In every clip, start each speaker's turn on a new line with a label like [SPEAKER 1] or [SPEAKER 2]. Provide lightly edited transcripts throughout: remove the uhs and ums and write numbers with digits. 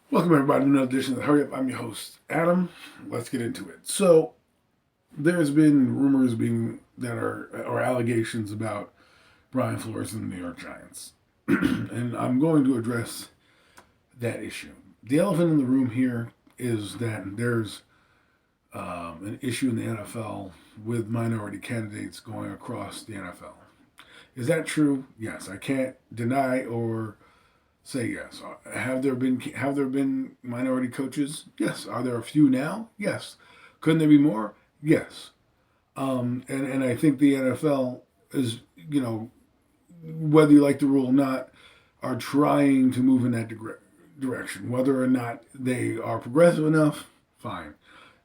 [SPEAKER 1] Welcome everybody to another edition of the Hurry Up. I'm your host, Adam. Let's get into it. So there's been rumors being that are or allegations about Brian Flores and the New York Giants. And I'm going to address that issue. The elephant in the room here is that there's an issue in the NFL with minority candidates going across the NFL. Is that true? Yes. I can't deny or say yes. Have there been minority coaches? Yes. Are there a few now? Yes. Couldn't there be more? Yes. And I think the NFL is, whether you like the rule or not, are trying to move in that direction. Whether or not they are progressive enough, fine.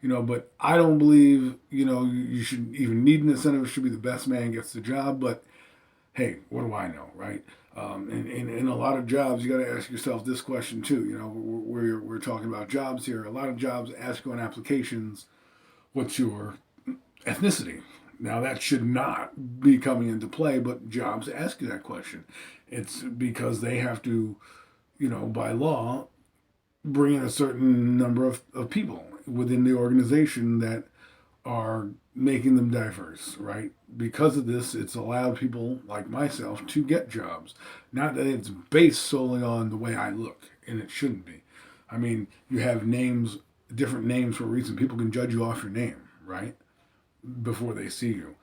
[SPEAKER 1] But I don't believe, you should even need an incentive. It should be the best man gets the job. But hey, what do I know, right? And in a lot of jobs, you got to ask yourself this question too. We're talking about jobs here. A lot of jobs ask you on applications, what's your ethnicity? Now that should not be coming into play, but jobs ask you that question. It's because they have to, by law, bring in a certain number of people within the organization that are making them diverse, right? Because of this, it's allowed people like myself to get jobs. Not that it's based solely on the way I look, and it shouldn't be. I mean, you have names, different names for a reason. People can judge you off your name, right? Before they see you.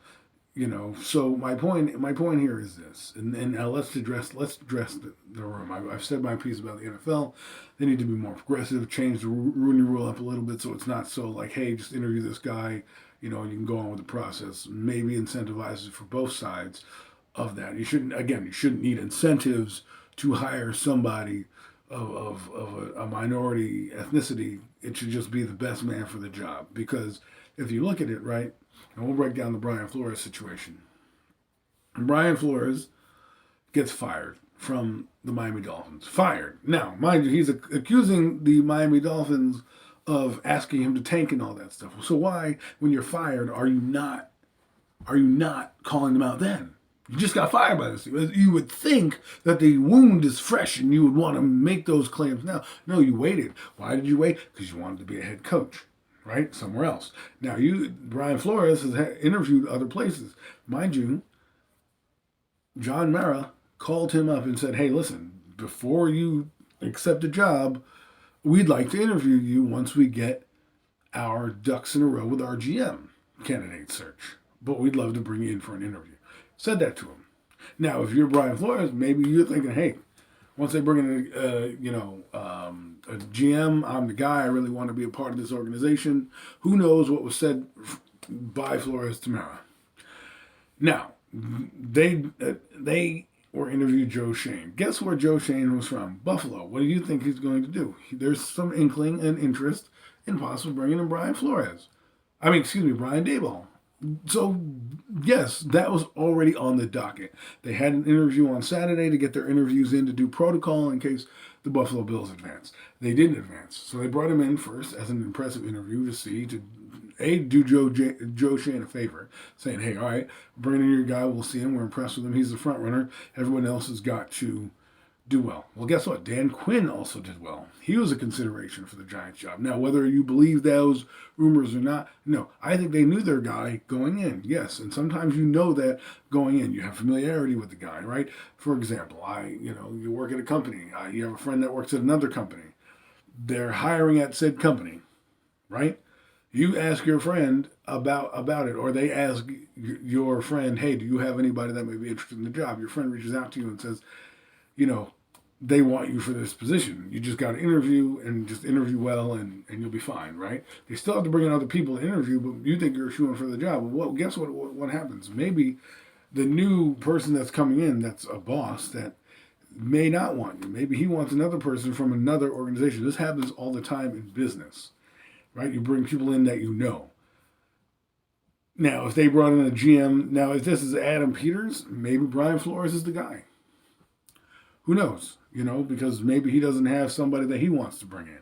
[SPEAKER 1] So my point here is this, and now let's address the room. I've said my piece about the NFL. They need to be more progressive, change the Rooney Rule up a little bit, so it's not so like, hey, just interview this guy, and you can go on with the process. Maybe incentivize it for both sides of that. You shouldn't need incentives to hire somebody of a minority ethnicity. It should just be the best man for the job, because if you look at it right, and we'll break down the Brian Flores situation. Brian Flores gets fired from the Miami Dolphins. Fired. Now, mind you, he's accusing the Miami Dolphins of asking him to tank and all that stuff. So why, when you're fired, are you not calling them out then? You just got fired by this. You would think that the wound is fresh and you would want to make those claims now. No, you waited. Why did you wait? Because you wanted to be a head coach, right? Somewhere else. Now, Brian Flores has interviewed other places. Mind you, John Mara called him up and said, hey, listen, before you accept a job, we'd like to interview you once we get our ducks in a row with our GM candidate search. But we'd love to bring you in for an interview. Said that to him. Now, if you're Brian Flores, maybe you're thinking, hey, once they bring in a GM, I'm the guy. I really want to be a part of this organization. Who knows what was said by Flores to Mara? Now, they were interviewed Joe Shane. Guess where Joe Shane was from? Buffalo. What do you think he's going to do? There's some inkling and interest in possibly bringing in Brian Flores. Brian Daboll. So, yes, that was already on the docket. They had an interview on Saturday to get their interviews in to do protocol in case the Buffalo Bills advanced. They didn't advance. So they brought him in first as an impressive interview to see, do Joe Shane a favor, saying, hey, all right, bring in your guy. We'll see him. We're impressed with him. He's the front runner. Everyone else has got to do well. Well, guess what? Dan Quinn also did well. He was a consideration for the Giants job. Now, whether you believe those rumors or not, no. I think they knew their guy going in. Yes, and sometimes you know that going in. You have familiarity with the guy, right? For example, you work at a company. You have a friend that works at another company. They're hiring at said company, right? You ask your friend about it, or they ask your friend, hey, do you have anybody that may be interested in the job? Your friend reaches out to you and says, you know, they want you for this position. You just got to interview and just interview well, and you'll be fine, right? They still have to bring in other people to interview, but you think you're shooing for the job. Well, guess what happens? Maybe the new person that's coming in, that's a boss, that may not want you. Maybe he wants another person from another organization. This happens all the time in business, right? You bring people in that you know. Now, if they brought in a GM, now if this is Adam Peters, maybe Brian Flores is the guy. Who knows? Because maybe he doesn't have somebody that he wants to bring in.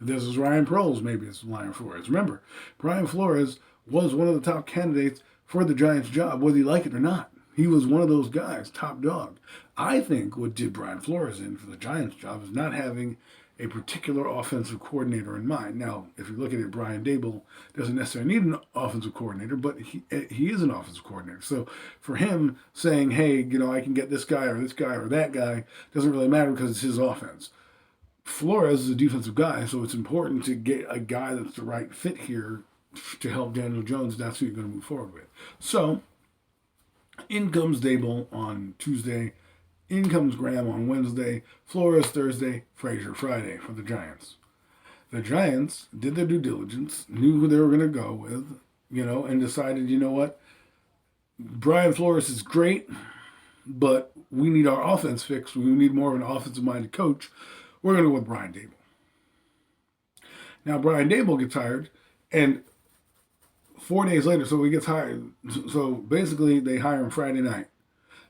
[SPEAKER 1] If this is Ryan Proles, maybe it's Brian Flores. Remember, Brian Flores was one of the top candidates for the Giants job, whether you like it or not. He was one of those guys, top dog. I think what did Brian Flores in for the Giants job is not having a particular offensive coordinator in mind. Now, if you look at it, Brian Dable doesn't necessarily need an offensive coordinator, but he is an offensive coordinator. So for him saying, hey, I can get this guy or that guy, doesn't really matter because it's his offense. Flores is a defensive guy, so it's important to get a guy that's the right fit here to help Daniel Jones. That's who you're going to move forward with. So in comes Dable on Tuesday. In comes Graham on Wednesday, Flores Thursday, Frazier Friday for the Giants. The Giants did their due diligence, knew who they were going to go with, and decided, you know what? Brian Flores is great, but we need our offense fixed. We need more of an offensive-minded coach. We're going to go with Brian Dable. Now, Brian Dable gets hired, and 4 days later, so he gets hired. So basically, they hire him Friday night.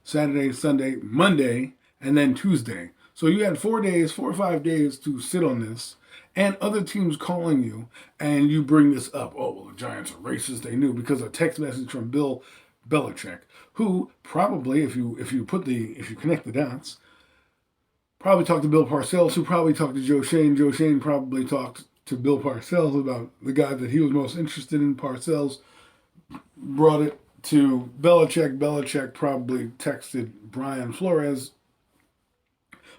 [SPEAKER 1] Saturday, Sunday, Monday, and then Tuesday. So you had 4 days, 4 or 5 days to sit on this, and other teams calling you, and you bring this up. Oh, well, the Giants are racist. They knew because of a text message from Bill Belichick, who probably, if you connect the dots, probably talked to Bill Parcells, who probably talked to Joe Schoen. Joe Schoen probably talked to Bill Parcells about the guy that he was most interested in. Parcells brought it to Belichick. Belichick probably texted Brian Flores,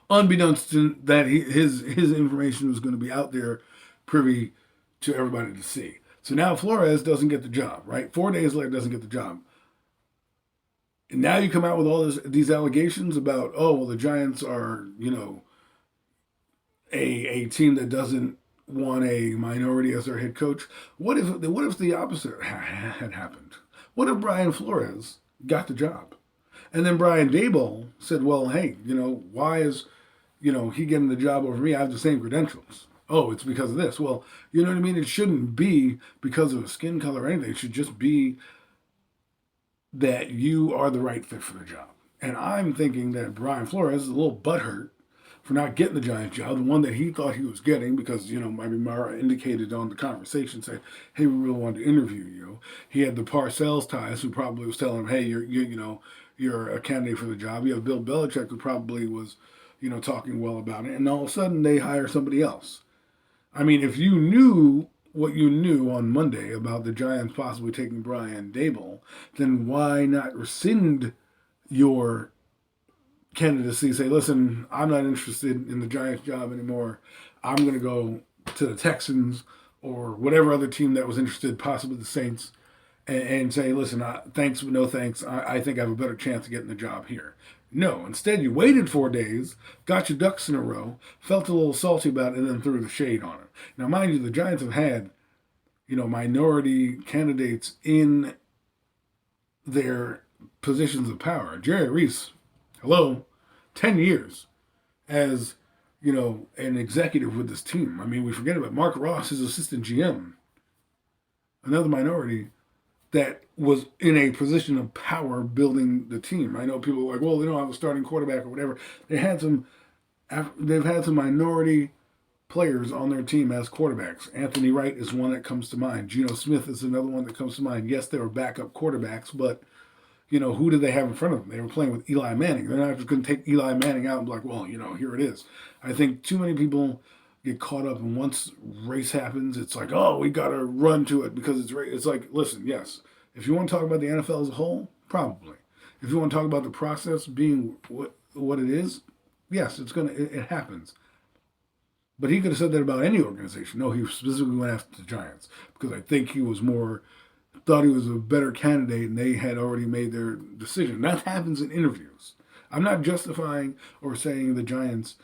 [SPEAKER 1] unbeknownst to that his information was going to be out there, privy to everybody to see. So now Flores doesn't get the job, right? 4 days later, doesn't get the job. And now you come out with all these allegations about, oh, well, the Giants are, a team that doesn't want a minority as their head coach. What if the opposite had happened? What if Brian Flores got the job? And then Brian Dable said, well, hey, why is, he getting the job over me? I have the same credentials. Oh, it's because of this. Well, you know what I mean? It shouldn't be because of skin color or anything. It should just be that you are the right fit for the job. And I'm thinking that Brian Flores is a little butthurt for not getting the Giants job, the one that he thought he was getting, because, maybe Mara indicated on the conversation, saying, hey, we really wanted to interview you. He had the Parcells ties, who probably was telling him, hey, you're a candidate for the job. You have Bill Belichick, who probably was, talking well about it. And all of a sudden, they hire somebody else. I mean, if you knew what you knew on Monday about the Giants possibly taking Brian Dable, then why not rescind your candidacy? Say, listen, I'm not interested in the Giants job anymore. I'm going to go to the Texans or whatever other team that was interested, possibly the Saints, and say, listen, thanks, but no thanks. I think I have a better chance of getting the job here. No, instead you waited 4 days, got your ducks in a row, felt a little salty about it, and then threw the shade on it. Now, mind you, the Giants have had, minority candidates in their positions of power. Jerry Reese, hello, 10 years as, an executive with this team. I mean, we forget about Mark Ross, his assistant GM, another minority that was in a position of power building the team. I know people are like, well, they don't have a starting quarterback or whatever. They've had some minority players on their team as quarterbacks. Anthony Wright is one that comes to mind. Geno Smith is another one that comes to mind. Yes, they were backup quarterbacks, but who did they have in front of them? They were playing with Eli Manning. They're not just going to take Eli Manning out and be like, well, here it is. I think too many people get caught up, and once race happens, it's like, oh, we got to run to it because it's race. It's like, listen, yes, if you want to talk about the NFL as a whole, probably. If you want to talk about the process being what it is, yes, it happens. But he could have said that about any organization. No, he specifically went after the Giants because I think he thought he was a better candidate, and they had already made their decision. That happens in interviews. I'm not justifying or saying the Giants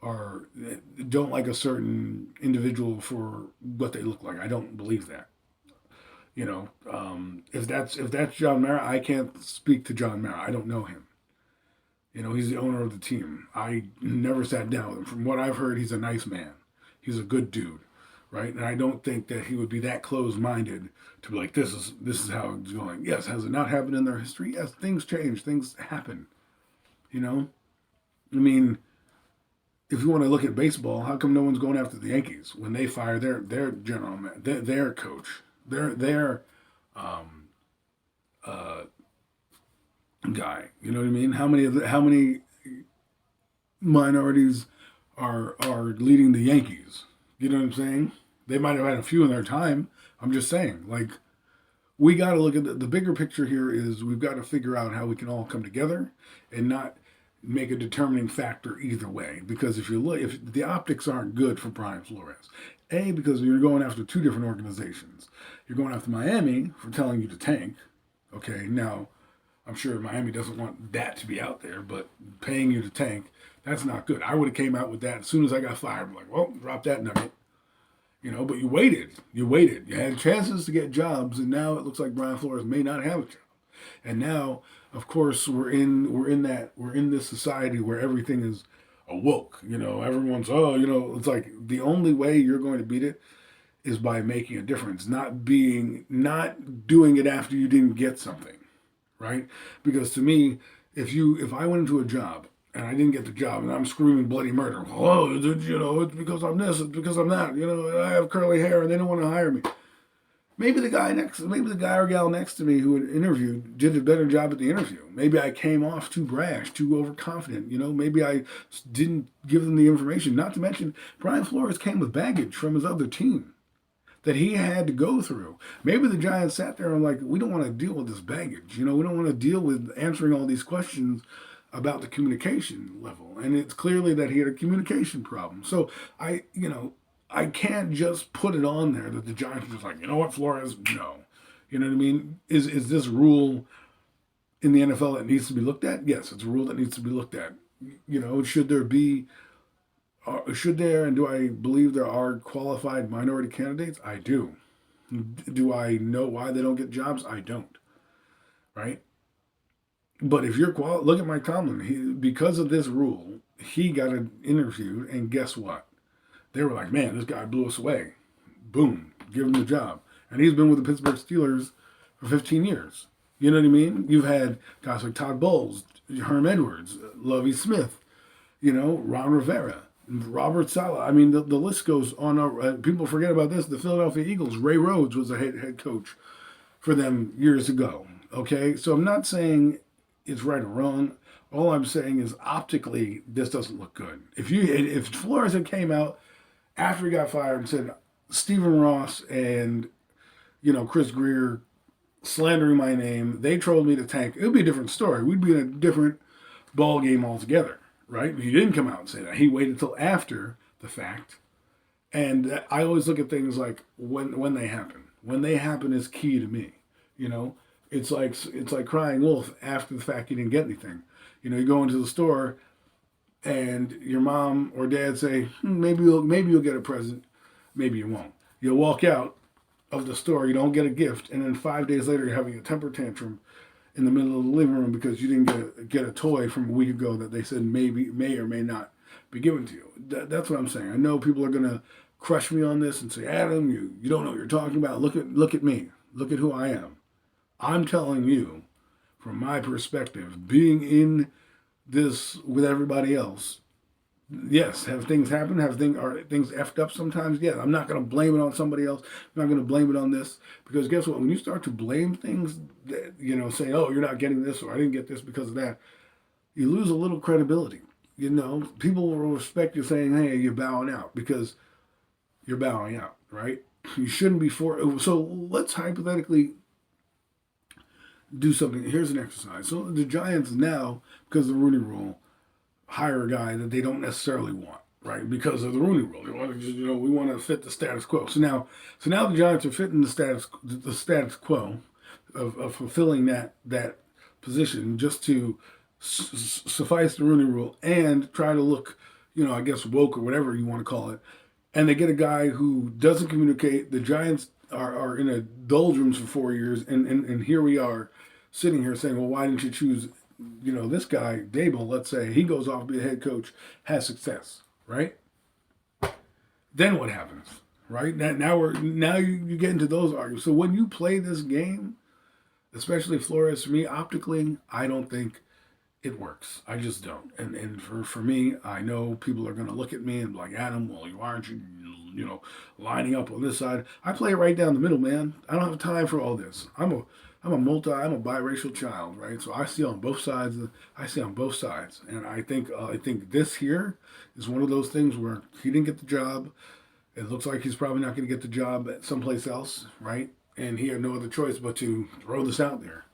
[SPEAKER 1] don't like a certain individual for what they look like. I don't believe that. If that's John Mara, I can't speak to John Mara. I don't know him. He's the owner of the team. I never sat down with him. From what I've heard, he's a nice man. He's a good dude, right? And I don't think that he would be that close-minded to be like, this is how it's going. Yes, has it not happened in their history? Yes, things change. Things happen. I mean, if you want to look at baseball, how come no one's going after the Yankees when they fire their general man, their coach, their guy? You know what I mean? How many minorities are leading the Yankees. You know what I'm saying? They might have had a few in their time. I'm just saying, like, we got to look at the bigger picture here is we've got to figure out how we can all come together and not make a determining factor either way. Because if you look, if the optics aren't good for Brian Flores, because you're going after two different organizations. You're going after Miami for telling you to tank. Okay, now I'm sure Miami doesn't want that to be out there, but paying you to tank, that's not good. I would have came out with that as soon as I got fired. I'm like, well, drop that nugget. But you waited. You waited. You had chances to get jobs, and now it looks like Brian Flores may not have a job. And now, of course, we're in this society where everything is awoke. Everyone's it's like the only way you're going to beat it is by making a difference, not doing it after you didn't get something, right? Because to me, if I went into a job and I didn't get the job and I'm screaming bloody murder, it's because I'm this, it's because I'm that, I have curly hair and they don't want to hire me. Maybe the guy or gal next to me who had interviewed did a better job at the interview. Maybe I came off too brash, too overconfident. Maybe I didn't give them the information. Not to mention, Brian Flores came with baggage from his other team that he had to go through. Maybe the Giants sat there and like, we don't want to deal with this baggage. We don't want to deal with answering all these questions about the communication level. And it's clearly that he had a communication problem. So I can't just put it on there that the Giants are just like, you know what, Flores, no. You know what I mean? Is this rule in the NFL that needs to be looked at? Yes, it's a rule that needs to be looked at. Should there be and do I believe there are qualified minority candidates? I do. Do I know why they don't get jobs? I don't. Right? But if you're look at Mike Tomlin. Because of this rule, he got interviewed, and guess what? They were like, man, this guy blew us away. Boom, give him the job. And he's been with the Pittsburgh Steelers for 15 years. You know what I mean? You've had guys like Todd Bowles, Herm Edwards, Lovie Smith, Ron Rivera, Robert Saleh. I mean, the list goes on. People forget about this. The Philadelphia Eagles, Ray Rhodes was a head coach for them years ago. Okay? So I'm not saying it's right or wrong. All I'm saying is optically, this doesn't look good. If Flores had came out after he got fired and said Stephen Ross and Chris Greer slandering my name, they trolled me to tank, it would be a different story. We'd be in a different ball game altogether, right? But he didn't come out and say that. He waited until after the fact. And I always look at things like when they happen. When they happen is key to me. It's like crying wolf after the fact you didn't get anything. You go into the store and your mom or dad say, maybe you'll get a present, maybe you won't. You'll walk out of the store, you don't get a gift, and then 5 days later you're having a temper tantrum in the middle of the living room because you didn't get a toy from a week ago that they said may or may not be given to you. That's what I'm saying. I know people are gonna crush me on this and say, Adam, you don't know what you're talking about. Look at me. Look at who I am. I'm telling you, from my perspective, being in this with everybody else, yes, have things happen? Are things effed up sometimes? Yeah, I'm not going to blame it on somebody else. I'm not going to blame it on this, because guess what? When you start to blame things, saying, oh, you're not getting this, or I didn't get this because of that, you lose a little credibility. People will respect you saying, hey, you're bowing out, because you're bowing out, right? You shouldn't be so let's hypothetically do something. Here's an exercise. So the Giants now, because of the Rooney Rule, hire a guy that they don't necessarily want, right? Because of the Rooney Rule, they want to we want to fit the status quo. So now the Giants are fitting the status quo of fulfilling that position just to suffice the Rooney Rule and try to look, I guess woke or whatever you want to call it. And they get a guy who doesn't communicate. The Giants are in a doldrums for 4 years, and here we are sitting here saying, well, why didn't you choose, this guy, Dable, let's say, he goes off to be a head coach, has success, right? Then what happens, right? Now you get into those arguments. So when you play this game, especially Flores, for me, optically, I don't think it works. I just don't. And for me, I know people are going to look at me and be like, Adam, well, you aren't, lining up on this side. I play it right down the middle, man. I don't have time for all this. I'm a I'm a biracial child, right? So I see on both sides. I see on both sides, and I think this here is one of those things where he didn't get the job. It looks like he's probably not going to get the job at someplace else, right? And he had no other choice but to throw this out there.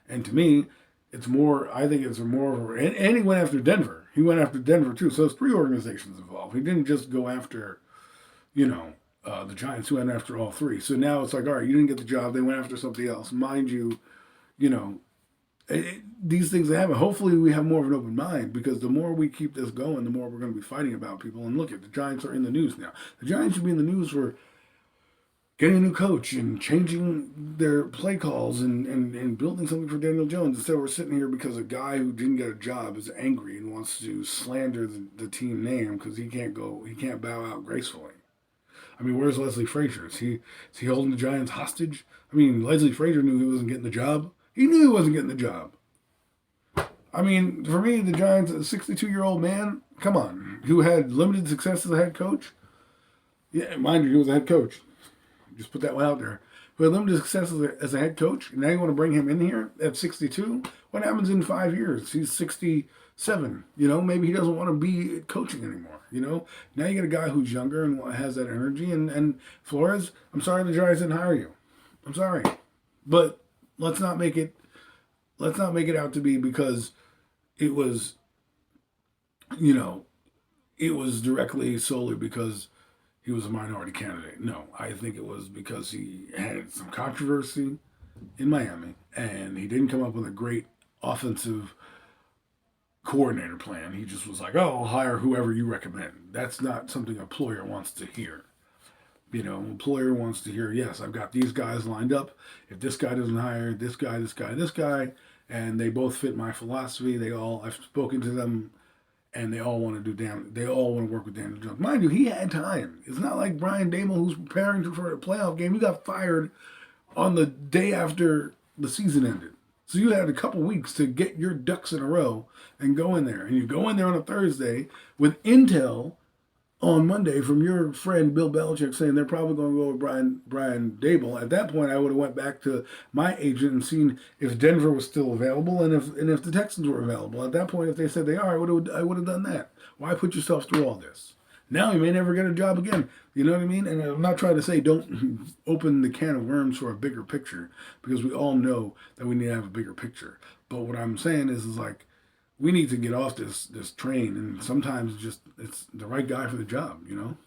[SPEAKER 1] And to me, it's more. I think it's more of a. And he went after Denver. He went after Denver too. So there's three organizations involved. He didn't just go after, you know, the Giants. Who went after all three. So now it's like, all right, you didn't get the job. They went after something else. Mind you, you know, these things happen. Hopefully, we have more of an open mind because the more we keep this going, the more we're going to be fighting about people. And look at the Giants are in the news now. The Giants should be in the news for getting a new coach and changing their play calls and building something for Daniel Jones. Instead, we're sitting here because a guy who didn't get a job is angry and wants to slander the team name because he can't bow out gracefully. I mean, where's Leslie Frazier? Is he holding the Giants hostage? I mean, Leslie Frazier knew he wasn't getting the job. He knew he wasn't getting the job. I mean, for me, the Giants, a 62-year-old man, come on, who had limited success as a head coach. Yeah, mind you, he was a head coach. Just put that one out there. Who had limited success as a head coach, and now you want to bring him in here at 62? What happens in 5 years? He's 67. You know, maybe he doesn't want to be coaching anymore. You know, now you get a guy who's younger and has that energy. And Flores, I'm sorry the Giants didn't hire you. I'm sorry, but let's not make it out to be because it was, you know, it was directly solely because he was a minority candidate. No, I think it was because he had some controversy in Miami and he didn't come up with a great offensive coordinator plan. He just was like, oh, I'll hire whoever you recommend. That's not something an employer wants to hear. You know, an employer wants to hear, yes, I've got these guys lined up. If this guy doesn't hire this guy, this guy, and they both fit my philosophy, I've spoken to them and they all want to they all want to work with Daniel Jones. Mind you, he had time. It's not like Brian Dable, who's preparing for a playoff game. He got fired on the day after the season ended. So you had a couple weeks to get your ducks in a row and go in there. And you go in there on a Thursday with intel on Monday from your friend Bill Belichick saying they're probably going to go with Brian Dable. At that point, I would have went back to my agent and seen if Denver was still available and if the Texans were available. At that point, if they said they are, I would have done that. Why put yourself through all this? Now you may never get a job again. You know what I mean? And I'm not trying to say don't open the can of worms for a bigger picture because we all know that we need to have a bigger picture. But what I'm saying is like we need to get off this train, and sometimes it's the right guy for the job, you know.